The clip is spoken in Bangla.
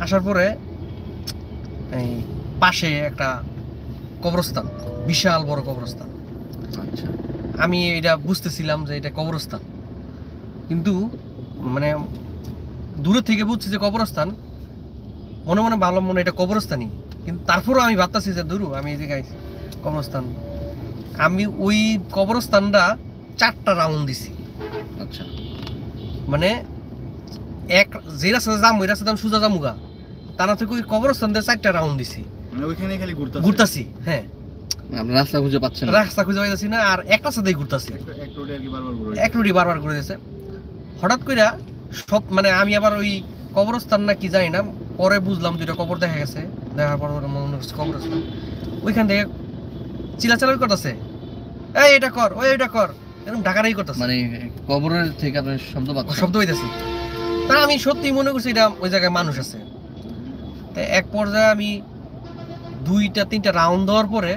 আসার পরে এই পাশে একটা কবরস্থান, বিশাল বড় কবরস্থান। আচ্ছা, আমি এটা বুঝতেছিলাম যে এটা কবরস্থান, কিন্তু মানে দূরে থেকে বুঝছি যে কবরস্থান, মনে মনে ভাবলাম মনে এটা কবরস্থানই, কিন্তু তারপরেও আমি ভাবতেছি যে দূর আমি এই জায়গায় কবরস্থান। আমি ওই কবরস্থানটা 4টা রাউন্ড দিছি। আচ্ছা, মানে এক যে রাস্তা যাম ওই রাস্তা সোজা যামুগা, তারা থেকে ওই কবরস্থান দিয়ে 4টা রাউন্ড দিছি, মানে ওইখানে খালি ঘুরতাছি। হ্যাঁ, আপনি রাস্তা খুঁজে পাচ্ছেন না? রাস্তা খুঁজে পাইতেছি না, আর একটা রাস্তাতেই ঘুরতাছি, এক রোডে আর কি বারবার ঘুরে এক রুটি বারবার ঘুরে দিয়েছে। হঠাৎ করে সব মানে আমি আবার ওই কবরস্থান না কি জানি না, পরে বুঝলাম 2টা কবর দেখা গেছে। দেখার পর মনে হচ্ছে কবরস্থান। ওইখান থেকে চিল্লাচাল্লি করতেছে, এই এটা কর, ওই এটা কর, এরকম ঢাকারাই করতেছে, মানে কবরের থেকে আপনি শব্দ পাচ্ছেন? শব্দ হইতেছে। তা আমি সত্যি মনে করছি এটা ওই জায়গায় মানুষ আছে। তো এক পর্যায়ে আমি 2টা 3টা রাউন্ড দেওয়ার পরে